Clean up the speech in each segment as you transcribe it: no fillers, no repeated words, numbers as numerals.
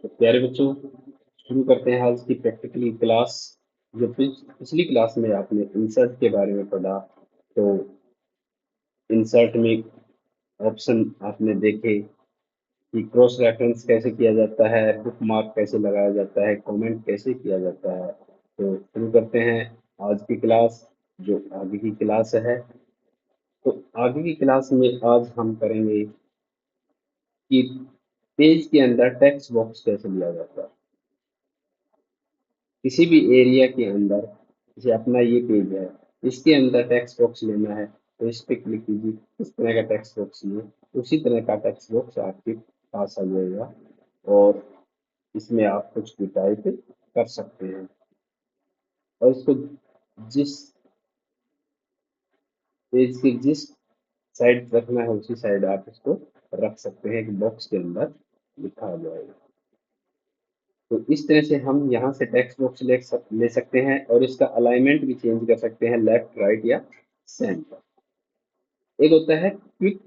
तो प्यारे बच्चों, शुरू करते हैं आज की प्रैक्टिकली क्लास। जो पिछली क्लास में आपने इंसर्ट के बारे में पढ़ा, तो इंसर्ट में ऑप्शन आपने देखे कि क्रॉस रेफरेंस कैसे किया जाता है, बुक मार्क कैसे लगाया जाता है, कमेंट कैसे किया जाता है। तो शुरू करते हैं आज की क्लास, जो आगे की क्लास है। तो आगे की क्लास में आज हम करेंगे कि पेज के अंदर टेक्स्ट बॉक्स कैसे लिया जाता है। किसी भी एरिया के अंदर, जैसे अपना ये पेज है, इसके अंदर टेक्स्ट बॉक्स लेना है तो इस पे क्लिक कीजिए, इस तरह का टेक्स्ट बॉक्स लिए, उसी तरह का टेक्स्ट बॉक्स आपके पास आ जाएगा और इसमें आप कुछ भी टाइप कर सकते हैं और इसको जिस पेज के जिस साइड रखना है उसी साइड आप इसको रख सकते हैं, एक बॉक्स के अंदर लिखा आ जाएगा। तो इस तरह से हम यहाँ से टेक्स्ट बॉक्स ले सकते हैं और इसका अलाइनमेंट भी चेंज कर सकते हैं, लेफ्ट राइट या सेंटर। एक होता है क्विक,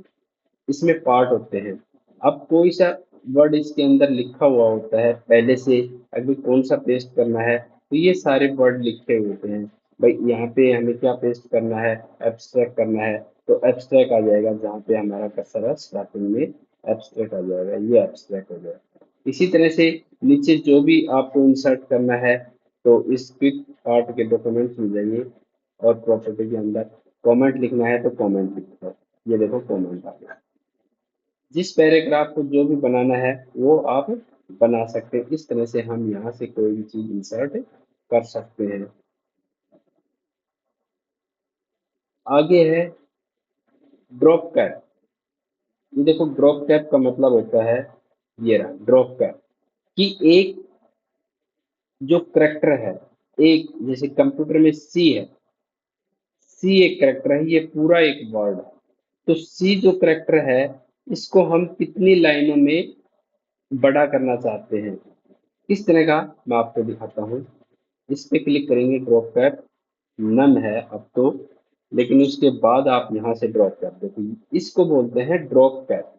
इसमें पार्ट होते हैं। अब कोई सा वर्ड इसके अंदर लिखा हुआ होता है पहले से, अभी कौन सा पेस्ट करना है, तो ये सारे वर्ड लिखे होते हैं। भाई यहाँ पे हमें क्या पेस्ट करना है, एब्स्ट्रैक्ट करना है, तो एब्स्ट्रैक्ट आ जाएगा, जहाँ पे हमारा कर्सर है स्टार्टिंग में एब्स्ट्रैक्ट आ जाएगा, ये एब्स्ट्रैक्ट हो जाएगा। इसी तरह से नीचे जो भी आपको इंसर्ट करना है, तो इस क्विक पार्ट के डॉक्यूमेंट्स में जाइए और प्रॉपर्टी के अंदर कमेंट लिखना है तो कमेंट लिखो। ये देखो कमेंट आ गया। जिस पैराग्राफ को जो भी बनाना है वो आप बना सकते हैं। इस तरह से हम यहाँ से कोई भी चीज इंसर्ट कर सकते हैं। आगे है ड्रॉप कैप। ये देखो ड्रॉप कैप का मतलब होता है, ये रहा ड्रॉप कैप, कि एक जो करेक्टर है, एक जैसे कंप्यूटर में सी है, सी एक करेक्टर है, ये पूरा एक वर्ड है। तो सी जो करेक्टर है, इसको हम कितनी लाइनों में बड़ा करना चाहते हैं, इस तरह का मैं आपको दिखाता हूँ। इस पे क्लिक करेंगे, ड्रॉप कैप नन है अब तो, लेकिन उसके बाद आप यहाँ से ड्रॉप कैप देखिए, इसको बोलते हैं ड्रॉप कैप।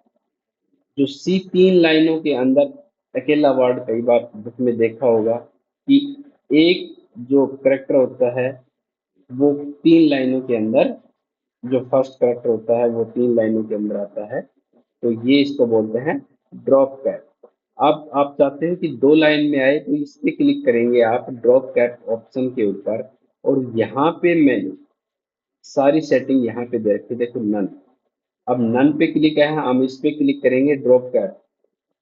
जो सी 3 लाइनों के अंदर अकेला वर्ड, कई बार बुक में देखा होगा कि एक जो करेक्टर होता है वो 3 लाइनों के अंदर, जो फर्स्ट करेक्टर होता है वो 3 लाइनों के अंदर आता है, तो ये इसको बोलते हैं ड्रॉप कैप। अब आप चाहते हैं कि 2 लाइन में आए, तो इस पे क्लिक करेंगे आप ड्रॉप कैप ऑप्शन के ऊपर, और यहाँ पे मैंने सारी सेटिंग यहाँ पे दे रखी, देखो नन। अब नन पे क्लिक है, हम इस पे क्लिक करेंगे ड्रॉप कैप।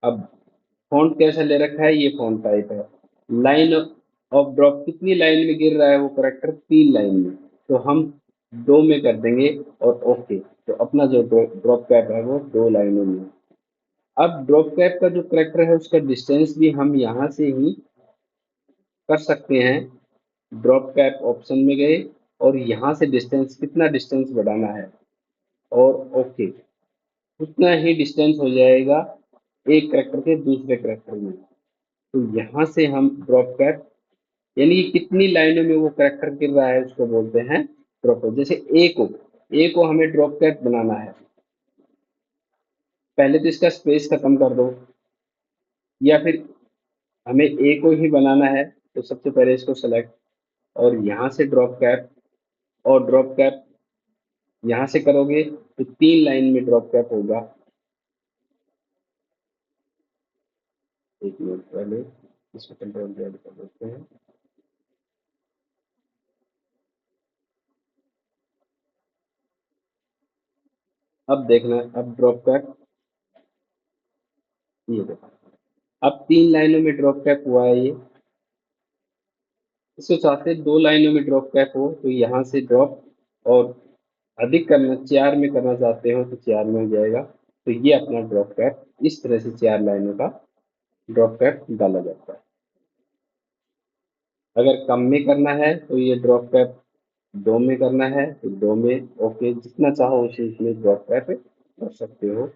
अब फॉन्ट कैसा ले रखा है, ये फॉन्ट टाइप है। लाइन ऑफ ड्रॉप, कितनी लाइन में गिर रहा है वो करेक्टर, 3 लाइन में, तो हम 2 में कर देंगे और ओके। तो अपना जो ड्रॉप कैप है वो 2 लाइनों में। अब ड्रॉप कैप का जो करेक्टर है उसका डिस्टेंस भी हम यहाँ से ही कर सकते हैं। ड्रॉप कैप ऑप्शन में गए और यहाँ से डिस्टेंस, कितना डिस्टेंस बढ़ाना है, और ओके, उतना ही डिस्टेंस हो जाएगा एक करेक्टर के दूसरे करेक्टर में। तो यहाँ से हम ड्रॉप कैप, यानी कि कितनी लाइनों में वो करेक्टर गिर रहा है उसको बोलते हैं ड्रॉप कैप। जैसे ए को हमें ड्रॉप कैप बनाना है, पहले तो इसका स्पेस खत्म कर दो, या फिर हमें ए को ही बनाना है तो सबसे पहले इसको सेलेक्ट और यहाँ से ड्रॉप कैप, और ड्रॉप कैप यहाँ से करोगे तो 3 लाइन में ड्रॉप कैप होगा। एक मिनट पहले इसको कंट्रोल Z कर देते हैं। अब देखना, अब ड्रॉप कैप, ये देखो अब 3 लाइनों में ड्रॉप कैप हुआ है। ये इसको चाहते हैं 2 लाइनों में ड्रॉप कैप हो, तो यहाँ से ड्रॉप, और अधिक करना 4 में करना चाहते हो तो 4 में हो जाएगा। तो ये अपना ड्रॉप कैप, इस तरह से 4 लाइनों का ड्रॉप कैप डाला जाता है। अगर कम में करना है तो ये ड्रॉप कैप 2 में करना है तो 2 में, ओके, जितना चाहो उसे इसमें ड्रॉप कैप कर सकते हो।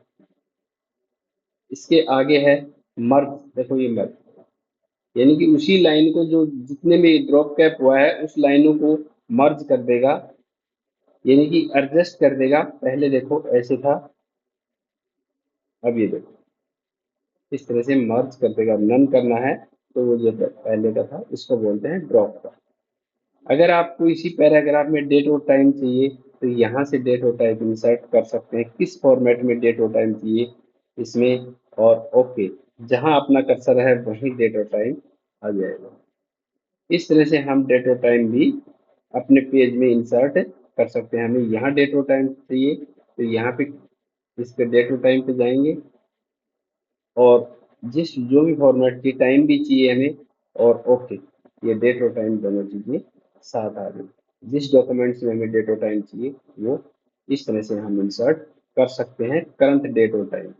इसके आगे है मर्ज। देखो ये मर्ज, यानी कि उसी लाइन को जो जितने में ड्रॉप कैप हुआ है उस लाइनों को मर्ज कर देगा, यानी कि एडजस्ट कर देगा। पहले देखो ऐसे था, अब ये देखो इस तरह से मर्ज कर देगा। नन करना है तो वो जो पहले का था इसको बोलते हैं ड्रॉप कर। अगर आपको इसी पैराग्राफ में डेट और टाइम चाहिए तो यहाँ से डेट और टाइम इंसर्ट कर सकते हैं, किस फॉर्मेट में डेट और टाइम चाहिए इसमें, और ओके, जहाँ अपना कर्सर है वहीं डेट और टाइम आ जाएगा। इस तरह से हम डेट और टाइम भी अपने पेज में इंसर्ट कर सकते हैं। हमें यहाँ डेट और टाइम चाहिए तो यहाँ पे इस पे डेट और टाइम पे जाएंगे, और जिस जो भी फॉर्मेट की टाइम भी चाहिए हमें, और ओके, ये डेट और टाइम दोनों चीजें साथ आ गई। जिस डॉक्यूमेंट्स में हमें डेट और टाइम चाहिए वो इस तरह से हम इंसर्ट कर सकते हैं। करंट डेट और टाइम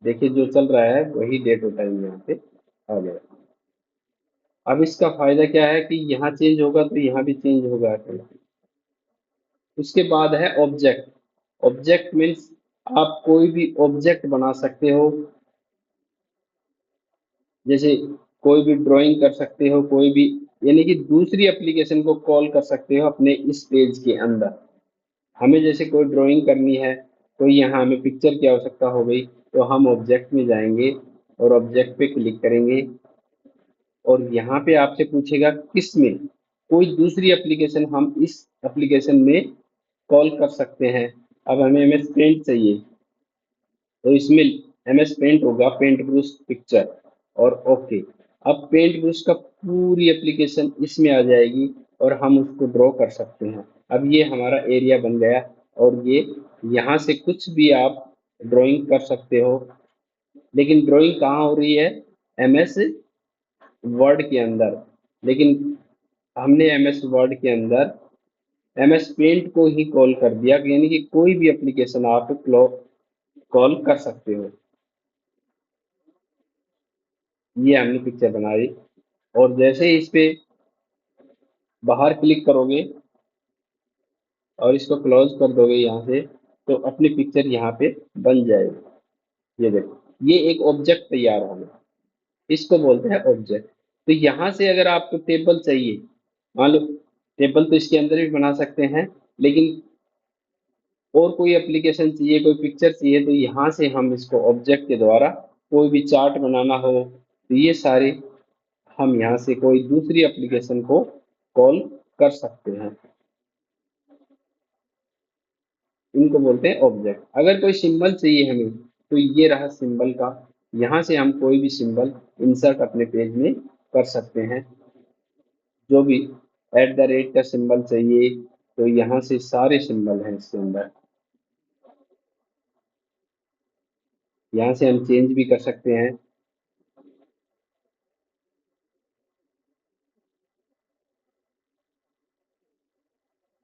देखिए जो चल रहा है वही डेट और टाइम यहाँ पे आ गया। अब इसका फायदा क्या है कि यहाँ चेंज होगा तो यहाँ भी चेंज होगा। उसके बाद है ऑब्जेक्ट। ऑब्जेक्ट मीन्स आप कोई भी ऑब्जेक्ट बना सकते हो, जैसे कोई भी ड्राइंग कर सकते हो, कोई भी, यानी कि दूसरी एप्लीकेशन को कॉल कर सकते हो अपने इस पेज के अंदर। हमें जैसे कोई ड्राइंग करनी है, कोई यहाँ हमें पिक्चर की आवश्यकता हो गई, तो हम ऑब्जेक्ट में जाएंगे और ऑब्जेक्ट पे क्लिक करेंगे, और यहाँ पे आपसे पूछेगा किस में, कोई दूसरी एप्लीकेशन हम इस एप्लीकेशन में कॉल कर सकते हैं। अब हमें एमएस पेंट चाहिए तो इसमें एमएस पेंट होगा, पेंट ब्रश पिक्चर, और ओके। अब पेंट ब्रश का पूरी एप्लीकेशन इसमें आ जाएगी और हम उसको ड्रॉ कर सकते हैं। अब ये हमारा एरिया बन गया, और ये यहाँ से कुछ भी आप ड्राइंग कर सकते हो। लेकिन ड्राइंग कहाँ हो रही है? एमएस वर्ड के अंदर। लेकिन हमने एमएस वर्ड के अंदर एमएस पेंट को ही कॉल कर दिया, यानी कि कोई भी एप्लीकेशन आप कॉल कर सकते हो। ये हमने पिक्चर बनाई, और जैसे ही इस पे बाहर क्लिक करोगे और इसको क्लोज कर दोगे यहाँ से, तो अपनी पिक्चर यहाँ पे बन जाएगी। ये देखो, ये एक ऑब्जेक्ट तैयार हो गया, इसको बोलते हैं ऑब्जेक्ट। तो यहाँ से अगर आपको टेबल चाहिए, मान लो टेबल तो इसके अंदर भी बना सकते हैं, लेकिन और कोई एप्लीकेशन चाहिए, कोई पिक्चर चाहिए, तो यहाँ से हम इसको ऑब्जेक्ट के द्वारा कोई भी चार्ट बनाना हो तो ये सारे हम यहाँ से कोई दूसरी एप्लीकेशन को कॉल कर सकते हैं। इनको बोलते हैं ऑब्जेक्ट। अगर कोई सिंबल चाहिए हमें तो ये रहा सिंबल का, यहाँ से हम कोई भी सिंबल इंसर्ट अपने पेज में कर सकते हैं। जो भी एट द रेट का सिंबल चाहिए तो यहाँ से सारे सिंबल हैं इसके अंदर, यहाँ से हम चेंज भी कर सकते हैं।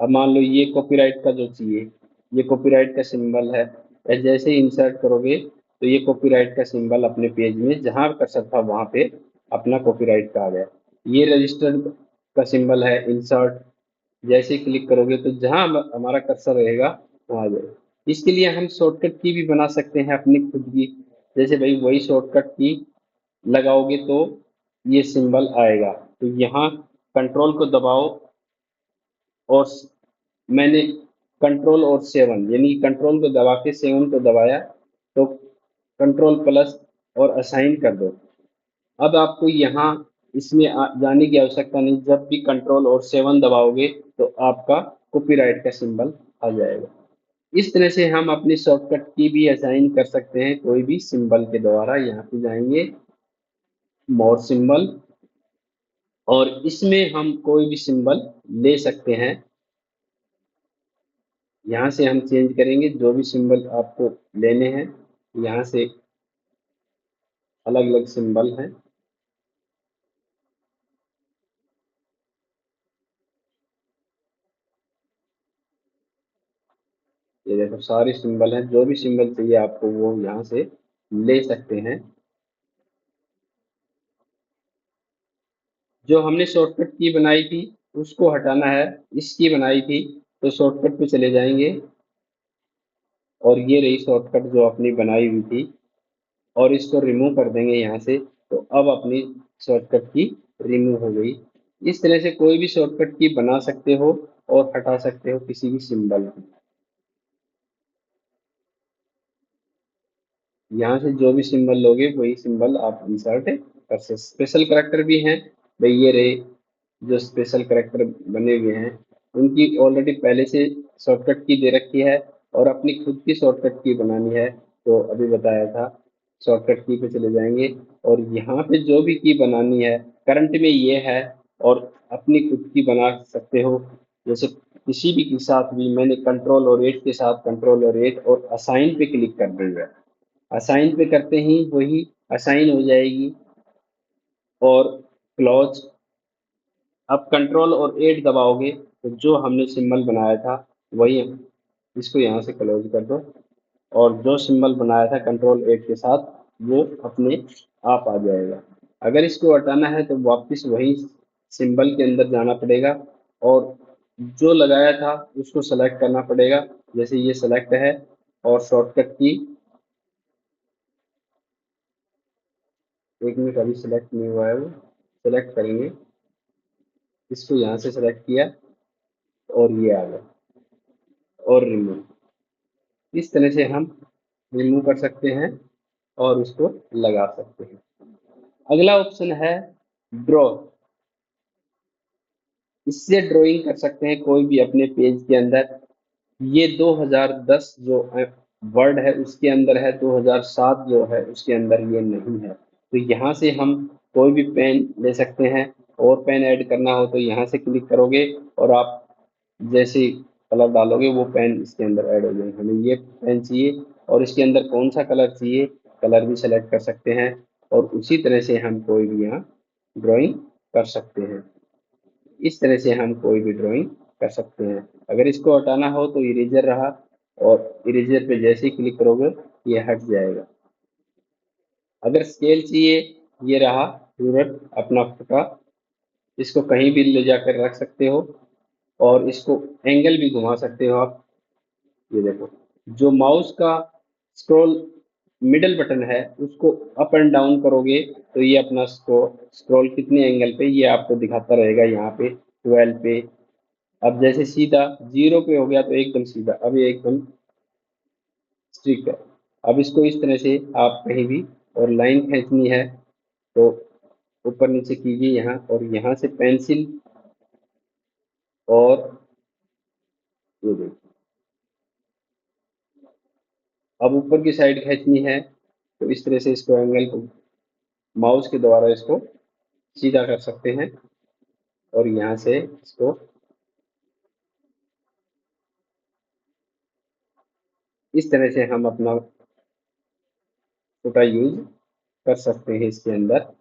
अब मान लो ये कॉपीराइट का जो चाहिए, ये कॉपीराइट का सिंबल है, या जैसे ही इंसर्ट करोगे तो ये कॉपीराइट का सिंबल अपने पेज में जहाँ कर्सर था वहाँ पे अपना कॉपीराइट का आ गया। ये रजिस्टर्ड का सिंबल है, इंसर्ट, जैसे ही क्लिक करोगे तो जहाँ हमारा कर्सर रहेगा वहाँ आ जाएगा। इसके लिए हम शॉर्टकट की भी बना सकते हैं अपनी खुद की। जैसे भाई वही शॉर्टकट की लगाओगे तो ये सिंबल आएगा, तो यहाँ कंट्रोल को दबाओ, और मैंने कंट्रोल और सेवन, यानी कंट्रोल को दबा के सेवन को दबाया, तो कंट्रोल प्लस और असाइन कर दो। अब आपको यहाँ इसमें जाने की आवश्यकता नहीं, जब भी कंट्रोल और सेवन दबाओगे तो आपका कॉपीराइट का सिंबल आ जाएगा। इस तरह से हम अपनी शॉर्टकट की भी असाइन कर सकते हैं कोई भी सिंबल के द्वारा। यहाँ पे जाएंगे मोर सिंबल, और इसमें हम कोई भी सिंबल ले सकते हैं। यहाँ से हम चेंज करेंगे जो भी सिंबल आपको लेने हैं, यहाँ से अलग अलग सिंबल हैं। ये देखो सारे सिंबल हैं, जो भी सिंबल चाहिए आपको वो यहाँ से ले सकते हैं। जो हमने शॉर्टकट की बनाई थी उसको हटाना है, इसकी बनाई थी तो शॉर्टकट पे चले जाएंगे, और ये रही शॉर्टकट जो अपनी बनाई हुई थी, और इसको रिमूव कर देंगे यहाँ से, तो अब अपनी शॉर्टकट की रिमूव हो गई। इस तरह से कोई भी शॉर्टकट की बना सकते हो और हटा सकते हो किसी भी सिंबल की। यहाँ से जो भी सिंबल लोगे वही सिंबल आप इंसर्ट कर सकते। स्पेशल करेक्टर भी हैं भाई, ये रहे जो स्पेशल करेक्टर बने हुए हैं, उनकी ऑलरेडी पहले से शॉर्टकट की दे रखी है, और अपनी खुद की शॉर्टकट की बनानी है तो अभी बताया था, शॉर्टकट की पे चले जाएंगे और यहाँ पे जो भी की बनानी है करंट में ये है, और अपनी खुद की बना सकते हो। जैसे किसी भी के साथ भी मैंने कंट्रोल और एट के साथ कंट्रोल और एट और असाइन पे क्लिक कर दिया, असाइन पे करते ही वही असाइन हो जाएगी। और क्लॉज, अब कंट्रोल और एट दबाओगे तो जो हमने सिंबल बनाया था वही, इसको यहाँ से क्लोज कर दो, और जो सिंबल बनाया था कंट्रोल एट के साथ वो अपने आप आ जाएगा। अगर इसको हटाना है तो वापस वही सिंबल के अंदर जाना पड़ेगा, और जो लगाया था उसको सेलेक्ट करना पड़ेगा। जैसे ये सेलेक्ट है, और शॉर्टकट की, एक मिनट अभी सेलेक्ट नहीं हुआ है, वो सेलेक्ट करेंगे, इसको यहाँ से सेलेक्ट किया और ये आ गया, और रिमूव, इस तरह से हम रिमूव कर सकते हैं और उसको लगा सकते हैं। अगला ऑप्शन है ड्रॉ, इससे ड्राइंग कर सकते हैं कोई भी अपने पेज के अंदर। ये 2010 जो वर्ड है उसके अंदर है, 2007 जो है उसके अंदर ये नहीं है। तो यहाँ से हम कोई भी पेन ले सकते हैं, और पेन ऐड करना हो तो यहाँ से क्लिक करोगे और आप जैसे कलर डालोगे वो पेन इसके अंदर ऐड हो जाएगा। हमें ये पेन चाहिए और इसके अंदर कौन सा कलर चाहिए, कलर भी सेलेक्ट कर सकते हैं, और उसी तरह से हम कोई भी यहाँ ड्राइंग कर सकते हैं। इस तरह से हम कोई भी ड्राइंग कर सकते हैं। अगर इसको हटाना हो तो इरेजर रहा, और इरेजर पे जैसे ही क्लिक करोगे ये हट जाएगा। अगर स्केल चाहिए, ये रहा रूलर अपना फुटा, इसको कहीं भी ले जाकर रख सकते हो, और इसको एंगल भी घुमा सकते हो आप। ये देखो, जो माउस का स्क्रॉल मिडल बटन है उसको अप एंड डाउन करोगे तो ये अपना स्क्रॉल कितने एंगल पे ये आपको दिखाता रहेगा, यहाँ पे 12 पे। अब जैसे सीधा 0 पे हो गया तो एकदम सीधा, अब ये एकदम स्ट्रिक्ट है। अब इसको इस तरह से आप कहीं भी, और लाइन खींचनी है तो ऊपर नीचे कीजिए यहाँ, और यहाँ से पेंसिल, और ये देखिए, अब ऊपर की साइड खींचनी है तो इस तरह से इसको एंगल को माउस के द्वारा इसको सीधा कर सकते हैं, और यहाँ से इसको इस तरह से हम अपना छोटा यूज कर सकते हैं। इसके अंदर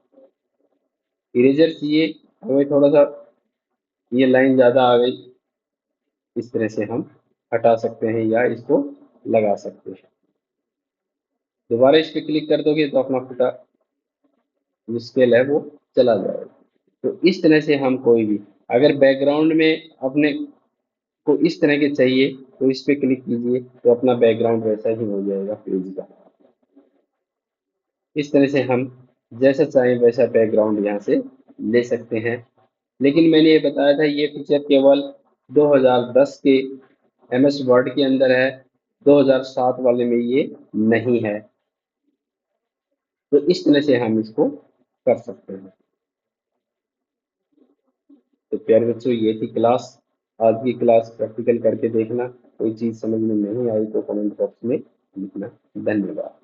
इरेजर चाहिए हमें थोड़ा सा, ये लाइन ज़्यादा आ गई, इस तरह से हम हटा सकते हैं या इसको लगा सकते हैं। दोबारा इस पर क्लिक कर दोगे तो अपना फुटा जो स्केल है वो चला जाएगा। तो इस तरह से हम कोई भी, अगर बैकग्राउंड में अपने को इस तरह के चाहिए तो इस पे क्लिक कीजिए तो अपना बैकग्राउंड वैसा ही हो जाएगा पेज का। इस तरह से हम जैसा चाहें वैसा बैकग्राउंड यहाँ से ले सकते हैं। लेकिन मैंने ये बताया था ये फीचर केवल 2010 के एमएस वर्ड के अंदर है, 2007 वाले में ये नहीं है। तो इस तरह से हम इसको कर सकते हैं। तो प्यारे बच्चों ये थी क्लास, आज की क्लास प्रैक्टिकल करके देखना, कोई चीज़ समझ में नहीं आई तो कमेंट बॉक्स में लिखना। धन्यवाद।